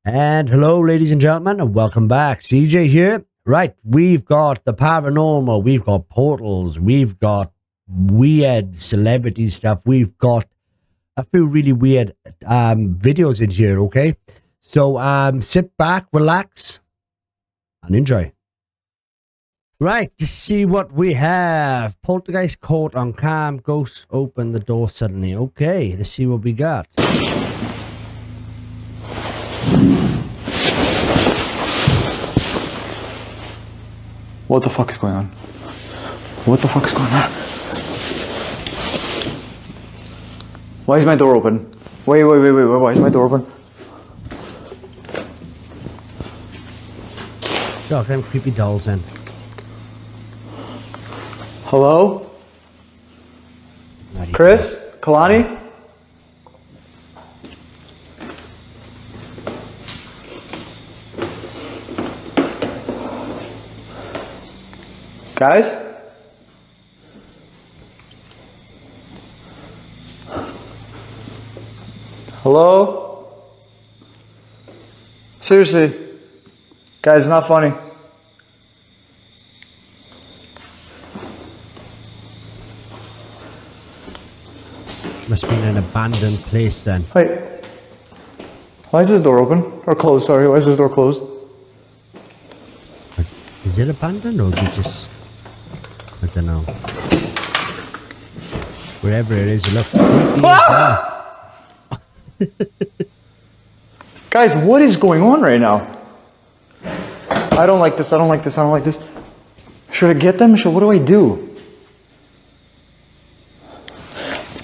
And hello, ladies and gentlemen, and welcome back. CJ here. Right, we've got the paranormal, we've got portals, we've got weird celebrity stuff, we've got a few really weird videos in here, okay? So sit back, relax, and enjoy. Right, to see what we have. Poltergeist caught on cam, ghosts open the door suddenly. Okay, let's see what we got. What the fuck is going on? What the fuck is going on? Why is my door open? Wait, why is my door open? Got them creepy dolls in. Hello? Chris? Kalani? Guys? Hello? Seriously? Guys, it's not funny. Must be in an abandoned place then. Wait. Why is this door open? Or closed, sorry. Why is this door closed? Is it abandoned or is it just... I don't know. Wherever it is, it looks creepy as hell. Guys, what is going on right now? I don't like this, I don't like this, I don't like this. Should I get them? What do I do?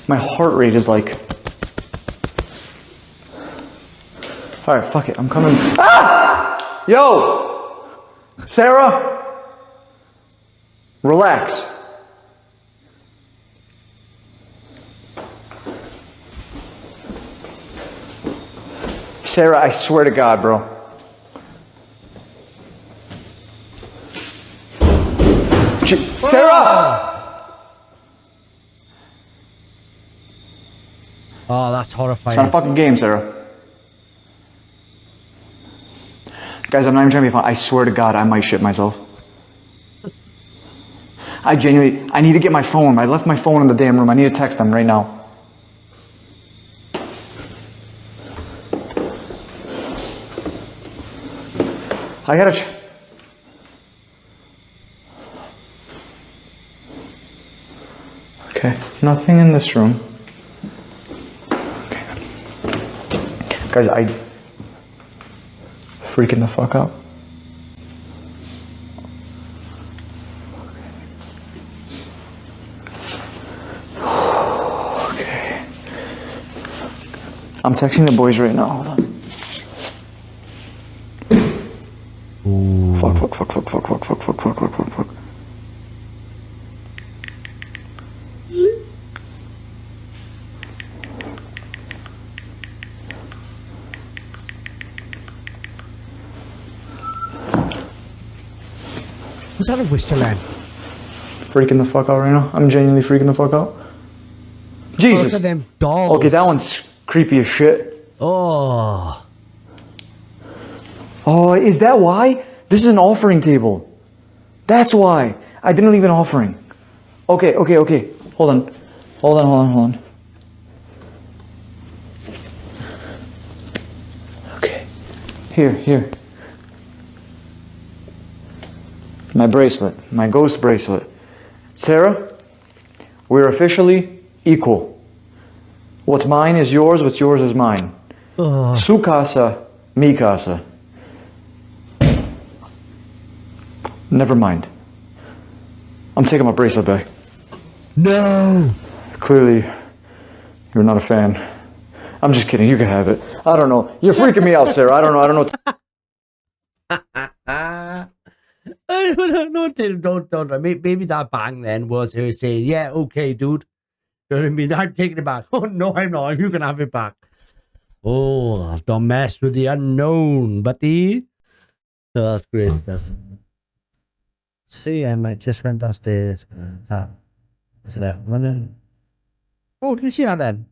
My heart rate is like... Alright, fuck it, I'm coming. Ah! Yo! Sarah? Relax. Sarah, I swear to God, bro. Sarah! Oh, that's horrifying. It's not a fucking game, Sarah. Guys, I'm not even trying to be fun. I swear to God, I might shit myself. I need to get my phone. I left my phone in the damn room. I need to text them right now. I gotta Okay, nothing in this room. Okay. Guys, I freaking the fuck out. Okay. I'm texting the boys right now. Hold on. Ooh. Fuck. Was that a whistle then? Freaking the fuck out right now. I'm genuinely freaking the fuck out. Jesus. Oh, look at them dolls. Okay, that one's creepy as shit. Oh. Oh, is that why? This is an offering table. That's why. I didn't leave an offering. Okay. Hold on. Okay. Here. My bracelet. My ghost bracelet. Sarah, we're officially equal. What's mine is yours, what's yours is mine. Su casa, mi casa. Never mind. I'm taking my bracelet back. No. Clearly, you're not a fan. I'm just kidding. You can have it. I don't know. You're freaking me out, Sarah. I don't know. I don't know. Don't. Maybe that bang then was her saying, yeah, okay, dude. You know what I mean? I'm taking it back. Oh, no, I'm not. You can have it back. Oh, don't mess with the unknown, buddy. So that's great stuff. See, I might just went downstairs. Is it that one? Oh, did you see that then?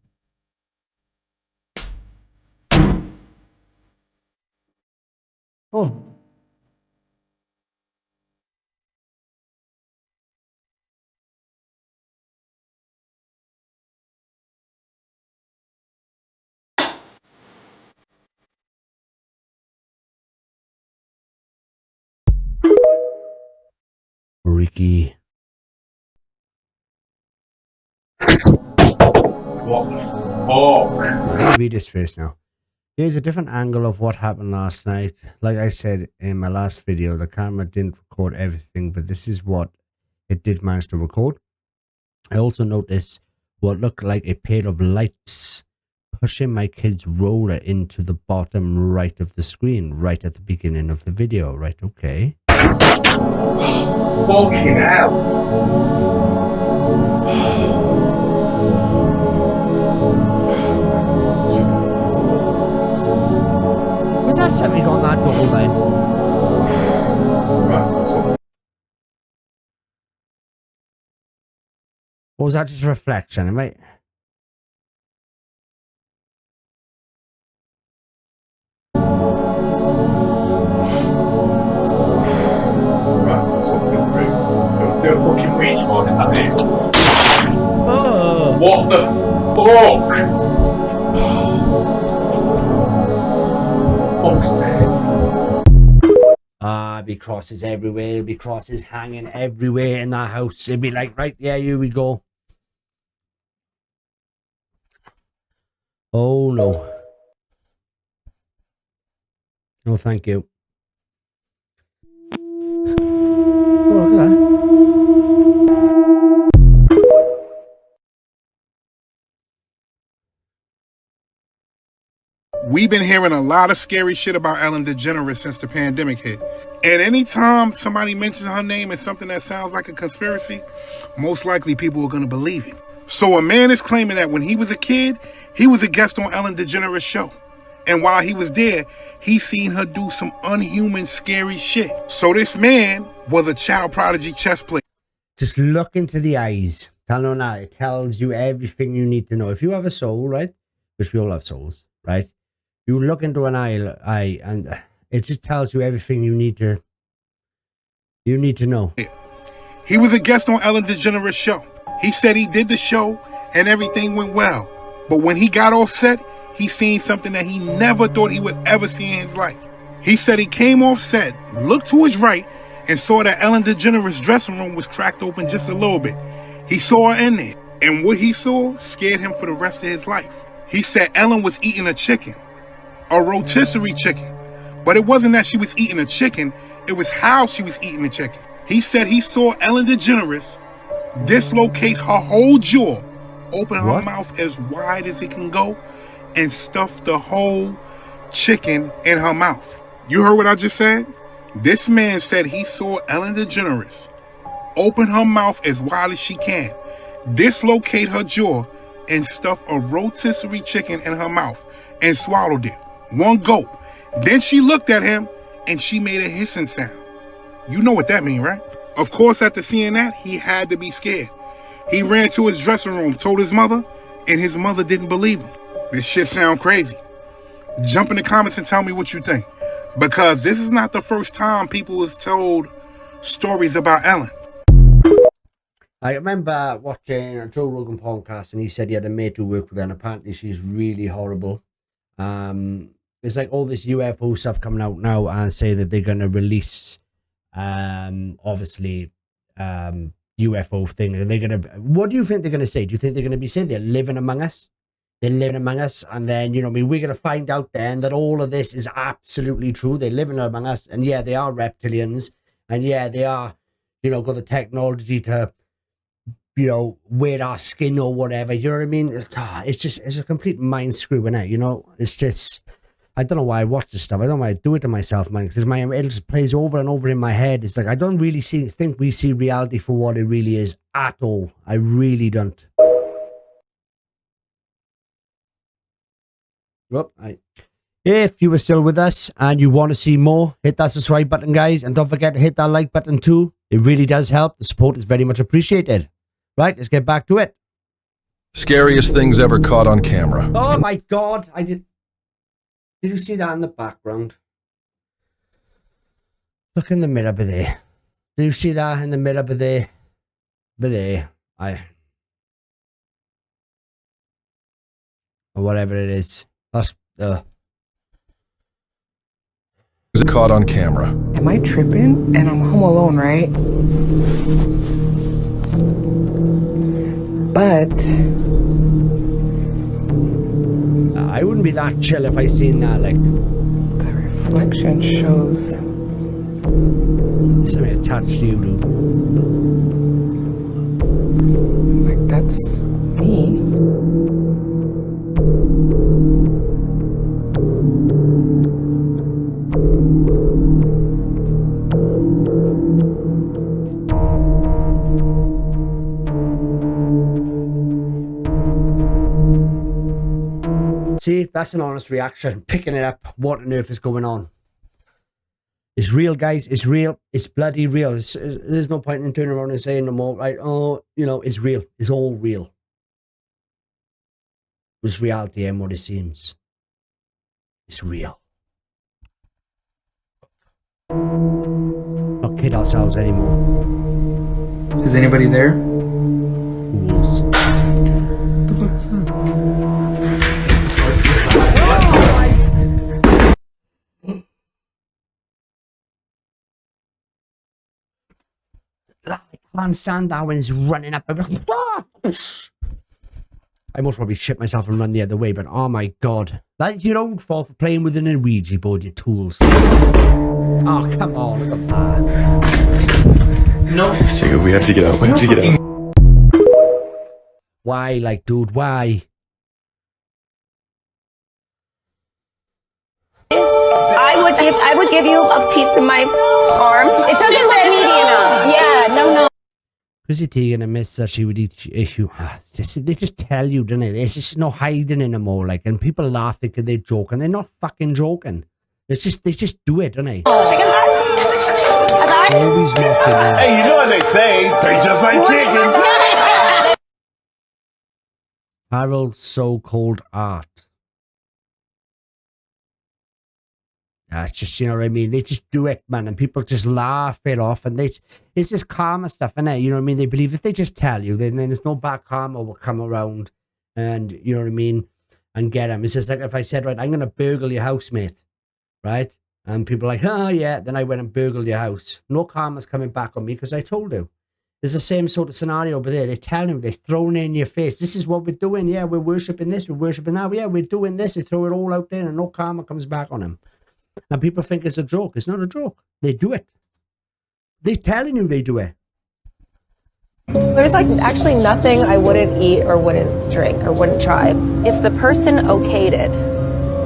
Oh. Freaky. What the fuck? Let me read this first now. Here's a different angle of what happened last night. Like I said in my last video, the camera didn't record everything, but this is what it did manage to record. I also noticed what looked like a pair of lights pushing my kid's roller into the bottom right of the screen, right at the beginning of the video. Right, okay. Fucking hell. Was that something on that double then? Or was that just a reflection, mate? Oh. What the fuck? It'd be crosses everywhere. It'd be crosses hanging everywhere in that house. It'd be like, right, yeah, here we go. Oh no. No, thank you. Oh, look at that. We've been hearing a lot of scary shit about Ellen DeGeneres since the pandemic hit. And anytime somebody mentions her name as something that sounds like a conspiracy, most likely people are going to believe it. So a man is claiming that when he was a kid, he was a guest on Ellen DeGeneres' show. And while he was there, he seen her do some unhuman, scary shit. So this man was a child prodigy chess player. Just look into the eyes. Tell them that. It tells you everything you need to know. If you have a soul, right? Which we all have souls, right? You look into an eye and it just tells you everything you need to know. He was a guest on Ellen DeGeneres' show. He said he did the show and everything went well. But when he got off set, he seen something that he never thought he would ever see in his life. He said he came off set, looked to his right, and saw that Ellen DeGeneres' dressing room was cracked open just a little bit. He saw her in there, and what he saw scared him for the rest of his life. He said Ellen was eating a chicken, a rotisserie chicken. But it wasn't that she was eating a chicken, it was how she was eating the chicken. He said he saw Ellen DeGeneres dislocate her whole jaw, open her mouth as wide as it can go, and stuff the whole chicken in her mouth. You heard what I just said? This man said he saw Ellen DeGeneres open her mouth as wide as she can, dislocate her jaw, and stuff a rotisserie chicken in her mouth and swallowed it. One gulp. Then she looked at him and she made a hissing sound. You know what that means, right? Of course, after seeing that, he had to be scared. He ran to his dressing room, told his mother, and his mother didn't believe him. This shit sound crazy. Jump in the comments and tell me what you think. Because this is not the first time people was told stories about Ellen. I remember watching a Joe Rogan podcast and he said he had a mate who worked with her and apparently she's really horrible. There's like all this UFO stuff coming out now and saying that they're going to release obviously UFO thing. And they're going to, what do you think they're going to say? Do you think they're going to be saying they're living among us? They're living among us, and then, you know, I mean, we're going to find out then that all of this is absolutely true. They're living among us, and yeah, they are reptilians, and yeah, they are, you know, got the technology to, you know, wear our skin or whatever. You know what I mean? It's a complete mind screw, innit? You know, it's just, I don't know why I watch this stuff. I don't know why I do it to myself, man, because it just plays over and over in my head. It's like, I don't really think we see reality for what it really is at all. I really don't. If you were still with us and you want to see more, hit that subscribe button, guys, and don't forget to hit that like button too. It really does help. The support is very much appreciated. Right, let's get back to it. Scariest things ever caught on camera. Oh my God, I did you see that in the background? Look in the mirror, but there. Do you see that in the mirror, but there? But there. Or whatever it is. That's, Is it caught on camera? Am I tripping? And I'm home alone, right? But I wouldn't be that chill if I seen that, like. the reflection shows. Something attached to you, dude. Like, that's me. See, that's an honest reaction. Picking it up. What on earth is going on? It's real, guys. It's real. It's bloody real. There's no point in turning around and saying no more, right? Oh, you know, it's real. It's all real. It's reality and what it seems. It's real. Not kid ourselves anymore. Is anybody there? Fools. I can't stand that when he's running up. I most probably shit myself and run the other way, but oh my god. That's your own fault for playing with an Ouija board, you tools. Oh, come on, look at that. No. So we have to get out. We have to get out. Why, like, dude, why? I would give you a piece of my arm. It doesn't let me enough. Yeah, no. Chrissy Teigen and Miss Sashi would each issue. They just tell you, don't they? There's just no hiding anymore. Like, and people laugh thinking they're joking. They're not fucking joking. They just do it, don't they? Chicken thigh? Always mocking them. Hey, you know what they say? They just like chicken. Harold's so-called art. That's just, you know what I mean? They just do it, man, and people just laugh it off, and it's just karma stuff, innit? You know what I mean? They believe if they just tell you, then there's no bad karma will come around, and you know what I mean, and get them. It's just like if I said, right, I'm going to burgle your house, mate, right? And people are like, oh, yeah, then I went and burgled your house. No karma's coming back on me because I told you. There's the same sort of scenario over there. They're telling you, they're throwing it in your face. This is what we're doing. Yeah, we're worshipping this, we're worshipping that. Yeah, we're doing this. They throw it all out there, and no karma comes back on them. And people think it's a joke. It's not a joke. They do it. They're telling you they do it. There's like actually nothing I wouldn't eat or wouldn't drink or wouldn't try. If the person okayed it,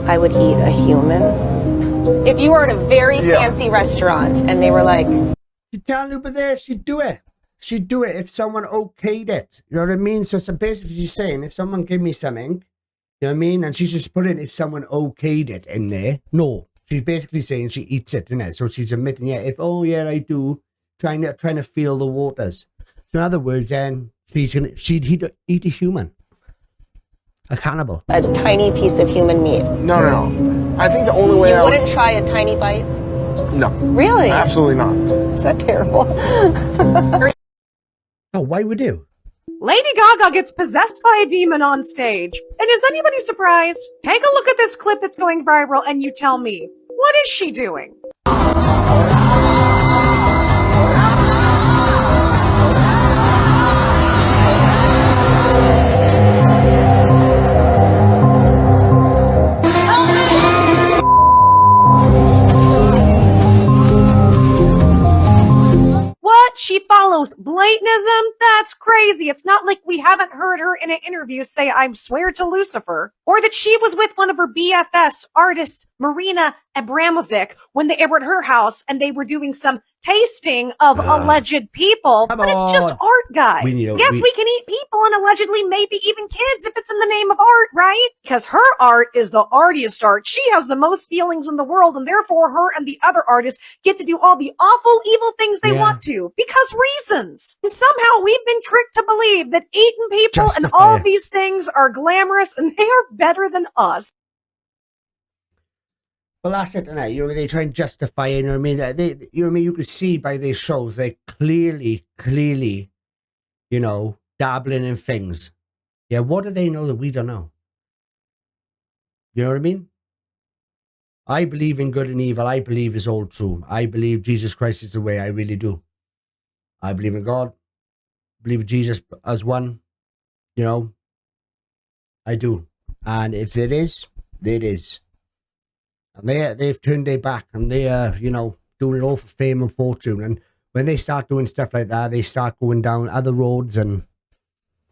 I would eat a human. If you were at a very fancy restaurant and they were like... She's telling you over there, she'd do it. She'd do it if someone okayed it. You know what I mean? So basically she's saying, if someone gave me something, you know what I mean? And she's just put in, if someone okayed it in there. No. She's basically saying she eats it, innit? So she's admitting, yeah, if, oh yeah, I do, trying to feel the waters. So in other words, then she'd eat a human. A cannibal. A tiny piece of human meat. No. I think the only way You wouldn't try a tiny bite? No. Really? Absolutely not. Is that terrible? Oh, why would you? Lady Gaga gets possessed by a demon on stage. And is anybody surprised? Take a look at this clip that's going viral and you tell me, what is she doing? What? She follows Blatanism? That's crazy. It's not like we haven't heard her in an interview say, I swear to Lucifer. Or that she was with one of her BFS, artist Marina Abramovic, when they were at her house and they were doing some tasting of alleged people. But it's just art, guys. We can eat people and allegedly maybe even kids if it's in the name of art, right? Because her art is the artiest art. She has the most feelings in the world, and therefore her and the other artists get to do all the awful, evil things they want to. Because reasons. And somehow we've been tricked to believe that eating people and all of these things are glamorous and they are better than us. Well, that's it, innit? You know, they try and justify it, you know what I mean? You know what I mean? You can see by these shows, they clearly, you know, dabbling in things. Yeah, what do they know that we don't know? You know what I mean? I believe in good and evil. I believe it's all true. I believe Jesus Christ is the way. I really do. I believe in God. I believe in Jesus as one. You know, I do. And if it is, it is. And they've turned their back and they are, you know, doing it all for fame and fortune. And when they start doing stuff like that, they start going down other roads and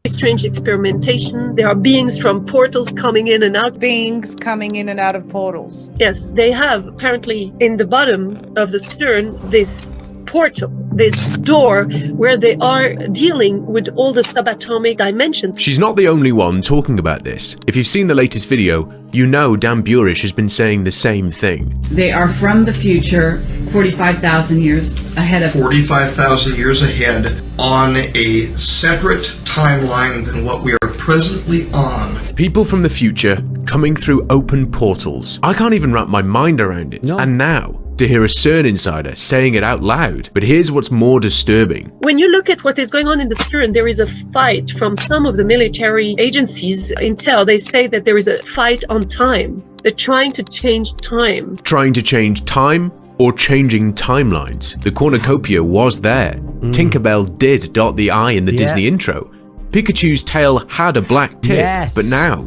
strange experimentation. There are beings from portals coming in and out. Beings coming in and out of portals. Yes, they have apparently in the bottom of the stern this portal, this door where they are dealing with all the subatomic dimensions. She's not the only one talking about this. If you've seen the latest video, you know Dan Burish has been saying the same thing. They are from the future, 45,000 years ahead of 45,000 years ahead on a separate timeline than what we are presently on. People from the future coming through open portals. I can't even wrap my mind around it. No. And now, to hear a CERN insider saying it out loud. But here's what's more disturbing. When you look at what is going on in the CERN, there is a fight from some of the military agencies. Intel, they say that there is a fight on time. They're trying to change time. Trying to change time or changing timelines. The cornucopia was there. Tinkerbell did dot the I in the Disney intro. Pikachu's tail had a black tip, but now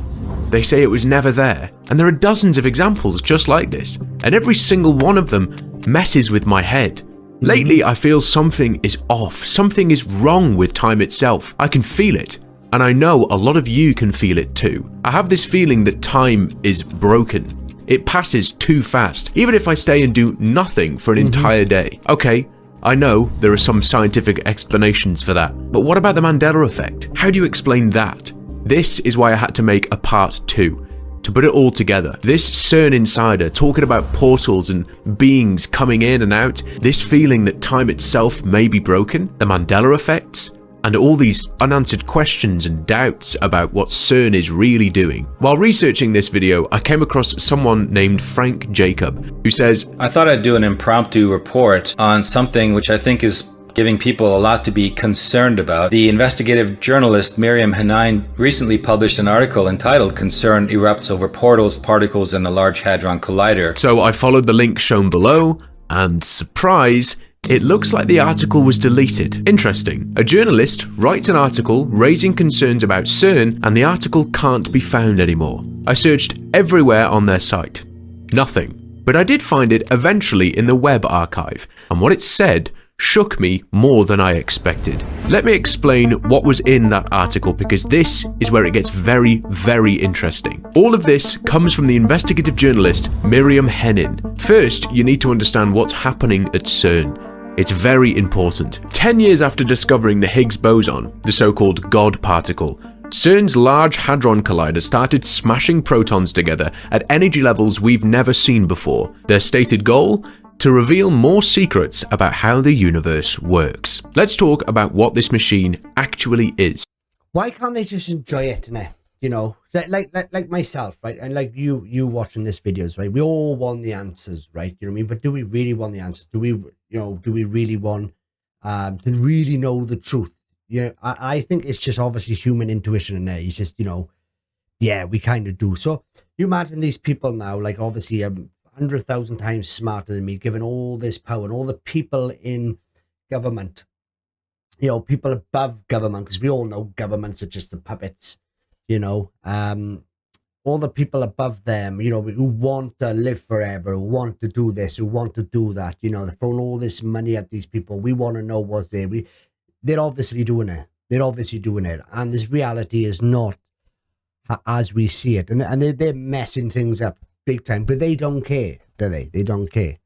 they say it was never there. And there are dozens of examples just like this, and every single one of them messes with my head. Lately, I feel something is off, something is wrong with time itself. I can feel it, and I know a lot of you can feel it too. I have this feeling that time is broken. It passes too fast, even if I stay and do nothing for an entire day. Okay, I know there are some scientific explanations for that, but what about the Mandela effect? How do you explain that? This is why I had to make a part 2, to put it all together. This CERN insider talking about portals and beings coming in and out, this feeling that time itself may be broken, the Mandela effects, and all these unanswered questions and doubts about what CERN is really doing. While researching this video, I came across someone named Frank Jacob, who says, I thought I'd do an impromptu report on something which I think is giving people a lot to be concerned about. The investigative journalist Miriam Hanine recently published an article entitled "Concern Erupts Over Portals, Particles and the Large Hadron Collider." So I followed the link shown below, and surprise, it looks like the article was deleted. Interesting. A journalist writes an article raising concerns about CERN, and the article can't be found anymore. I searched everywhere on their site. Nothing. But I did find it eventually in the web archive, and what it said shook me more than I expected. Let me explain what was in that article, because this is where it gets very, very interesting. All of this comes from the investigative journalist Miriam Hanine. First, you need to understand what's happening at CERN. It's very important. 10 years after discovering the Higgs boson, the so-called God particle, CERN's Large Hadron Collider started smashing protons together at energy levels we've never seen before. Their stated goal? To reveal more secrets about how the universe works. Let's talk about what this machine actually is. Why can't they just enjoy it, innit? You know, like myself, right? And like you watching this videos, right? We all want the answers, right? You know what I mean? But do we really want the answers? Do we really want to really know the truth? Yeah, I think it's just obviously human intuition in there. It's just, you know, yeah, we kind of do. So you imagine these people now, like obviously 100,000 times smarter than me, given all this power and all the people in government, you know, people above government, because we all know governments are just the puppets, you know, all the people above them, you know, who want to live forever, who want to do this, who want to do that, you know, they're throwing all this money at these people. We want to know what's there. They're obviously doing it. They're obviously doing it. And this reality is not as we see it. And they're messing things up big time, but they don't care, do they? They don't care.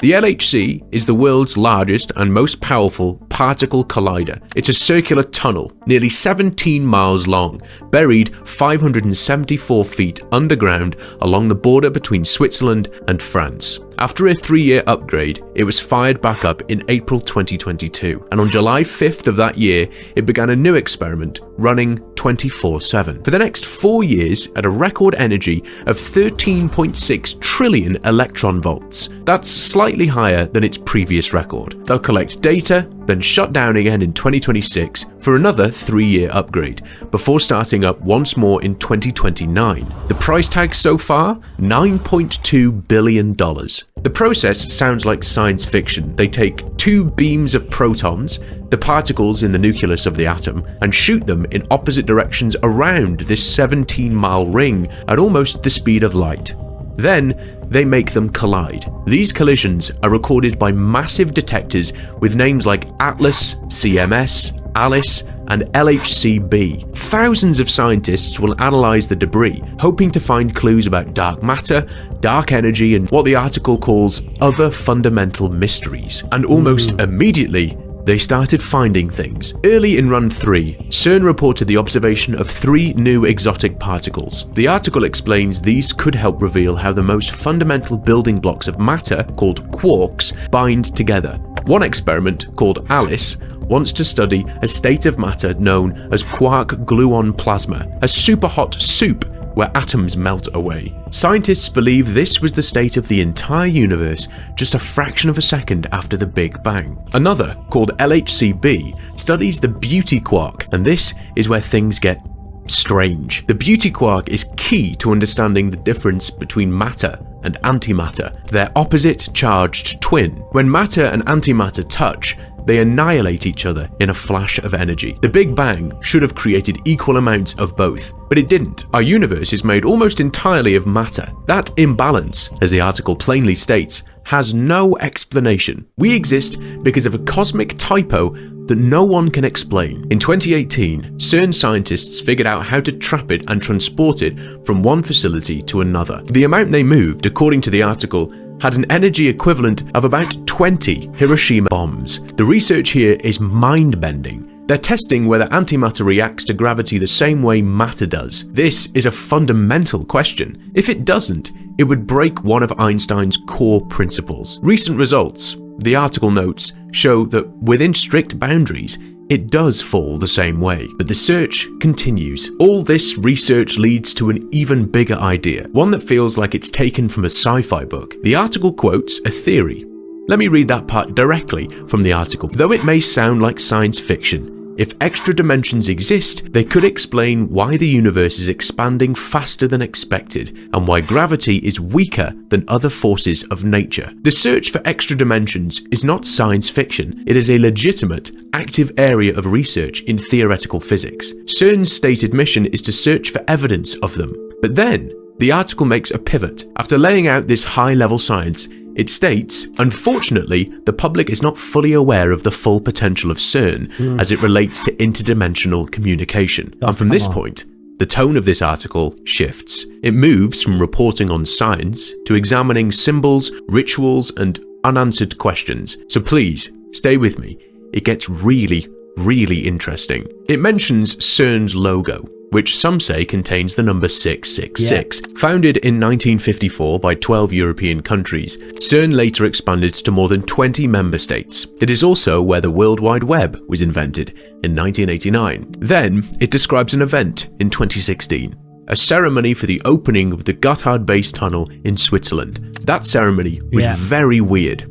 The LHC is the world's largest and most powerful particle collider. It's a circular tunnel, nearly 17 miles long, buried 574 feet underground along the border between Switzerland and France. After a 3-year upgrade, it was fired back up in April 2022, and on July 5th of that year, it began a new experiment running 24/7. For the next 4 years, at a record energy of 13.6 trillion electron volts. That's slightly higher than its previous record. They'll collect data, then shut down again in 2026 for another 3-year upgrade, before starting up once more in 2029. The price tag so far? $9.2 billion. The process sounds like science fiction. They take 2 beams of protons, the particles in the nucleus of the atom, and shoot them in opposite directions around this 17-mile ring at almost the speed of light. Then they make them collide. These collisions are recorded by massive detectors with names like Atlas, CMS, Alice, and LHCb. Thousands of scientists will analyze the debris, hoping to find clues about dark matter, dark energy, and what the article calls other fundamental mysteries. And almost immediately, they started finding things. Early in Run 3, CERN reported the observation of 3 new exotic particles. The article explains these could help reveal how the most fundamental building blocks of matter, called quarks, bind together. One experiment, called Alice, wants to study a state of matter known as quark-gluon plasma, a superhot soup where atoms melt away. Scientists believe this was the state of the entire universe just a fraction of a second after the Big Bang. Another, called LHCb, studies the beauty quark, and this is where things get strange. The beauty quark is key to understanding the difference between matter and antimatter, their opposite charged twin. When matter and antimatter touch, they annihilate each other in a flash of energy. The Big Bang should have created equal amounts of both, but it didn't. Our universe is made almost entirely of matter. That imbalance, as the article plainly states, has no explanation. We exist because of a cosmic typo that no one can explain. In 2018, CERN scientists figured out how to trap it and transport it from one facility to another. The amount they moved, according to the article, had an energy equivalent of about 20 Hiroshima bombs. The research here is mind-bending. They're testing whether antimatter reacts to gravity the same way matter does. This is a fundamental question. If it doesn't, it would break one of Einstein's core principles. Recent results, the article notes, show that within strict boundaries, it does fall the same way. But the search continues. All this research leads to an even bigger idea, one that feels like it's taken from a sci-fi book. The article quotes a theory. Let me read that part directly from the article. Though it may sound like science fiction, if extra dimensions exist, they could explain why the universe is expanding faster than expected and why gravity is weaker than other forces of nature. The search for extra dimensions is not science fiction. It is a legitimate, active area of research in theoretical physics. CERN's stated mission is to search for evidence of them. But then, the article makes a pivot. After laying out this high-level science, it states, unfortunately, the public is not fully aware of the full potential of CERN as it relates to interdimensional communication. And from this point, the tone of this article shifts. It moves from reporting on science to examining symbols, rituals, and unanswered questions. So please, stay with me. It gets really, really interesting. It mentions CERN's logo, which some say contains the number 666. Yeah. Founded in 1954 by 12 European countries, CERN later expanded to more than 20 member states. It is also where the World Wide Web was invented in 1989. Then, it describes an event in 2016, a ceremony for the opening of the Gotthard Base Tunnel in Switzerland. That ceremony was very weird.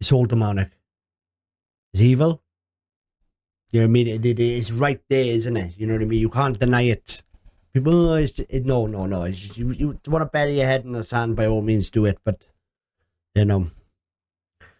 It's all demonic. It's evil. You know what I mean? It's right there, isn't it? You know what I mean? You can't deny it. People, no. It's just, you want to bury your head in the sand, by all means do it. But, you know.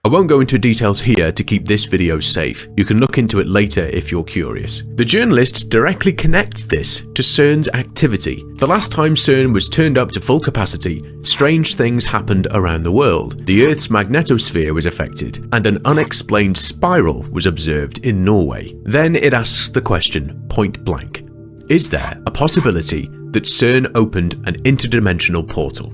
I won't go into details here to keep this video safe. You can look into it later if you're curious. The journalist directly connects this to CERN's activity. The last time CERN was turned up to full capacity, strange things happened around the world. The Earth's magnetosphere was affected, and an unexplained spiral was observed in Norway. Then it asks the question point blank. Is there a possibility that CERN opened an interdimensional portal?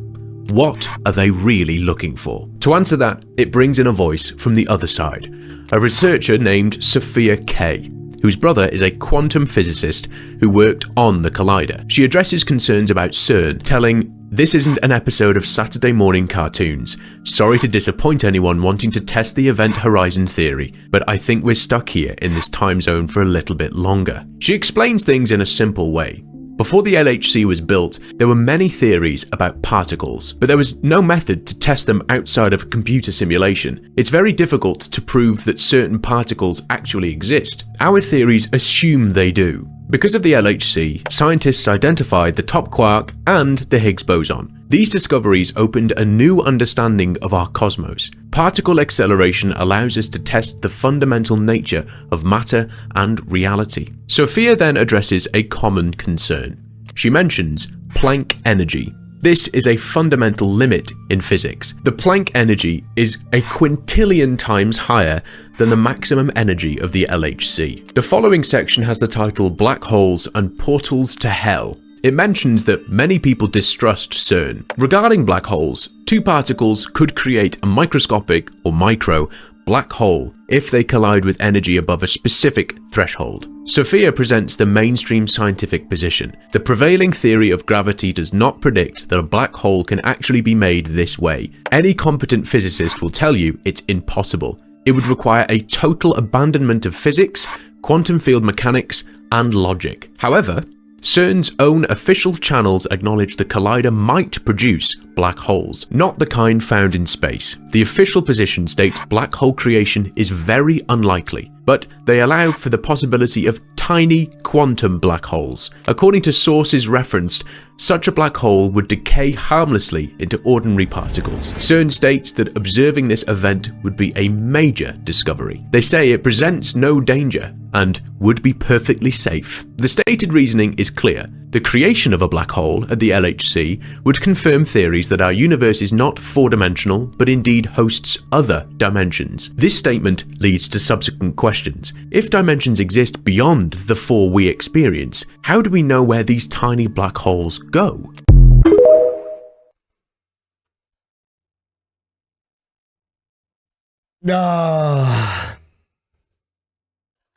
What are they really looking for? To answer that, it brings in a voice from the other side, a researcher named Sophia Kay, whose brother is a quantum physicist who worked on the collider. She addresses concerns about CERN, telling, "This isn't an episode of Saturday morning cartoons. Sorry to disappoint anyone wanting to test the event horizon theory, but I think we're stuck here in this time zone for a little bit longer." She explains things in a simple way. Before the LHC was built, there were many theories about particles, but there was no method to test them outside of a computer simulation. It's very difficult to prove that certain particles actually exist. Our theories assume they do. Because of the LHC, scientists identified the top quark and the Higgs boson. These discoveries opened a new understanding of our cosmos. Particle acceleration allows us to test the fundamental nature of matter and reality. Sophia then addresses a common concern. She mentions Planck energy. This is a fundamental limit in physics. The Planck energy is a quintillion times higher than the maximum energy of the LHC. The following section has the title Black Holes and Portals to Hell. It mentions that many people distrust CERN. Regarding black holes, two particles could create a microscopic or micro black hole if they collide with energy above a specific threshold. Sophia presents the mainstream scientific position. The prevailing theory of gravity does not predict that a black hole can actually be made this way. Any competent physicist will tell you it's impossible. It would require a total abandonment of physics, quantum field mechanics, and logic. However, CERN's own official channels acknowledge the collider might produce black holes, not the kind found in space. The official position states black hole creation is very unlikely, but they allow for the possibility of tiny quantum black holes. According to sources referenced, such a black hole would decay harmlessly into ordinary particles. CERN states that observing this event would be a major discovery. They say it presents no danger and would be perfectly safe. The stated reasoning is clear. The creation of a black hole at the LHC would confirm theories that our universe is not four-dimensional, but indeed hosts other dimensions. This statement leads to subsequent questions. If dimensions exist beyond the four we experience, how do we know where these tiny black holes go?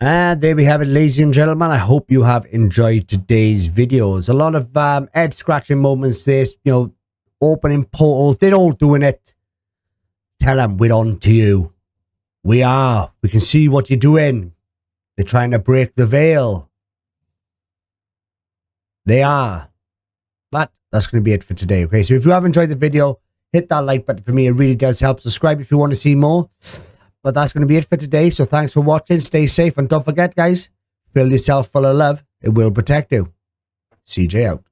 And there we have it, ladies and gentlemen. I hope you have enjoyed today's videos. A lot of head scratching moments, this, you know, opening portals. They're all doing it. Tell them we're on to you. We are. We can see what you're doing. They're trying to break the veil. They are. But that's going to be it for today. Okay, so if you have enjoyed the video, hit that like button for me. It really does help. Subscribe if you want to see more. But that's going to be it for today. So thanks for watching. Stay safe. And don't forget, guys, fill yourself full of love. It will protect you. CJ out.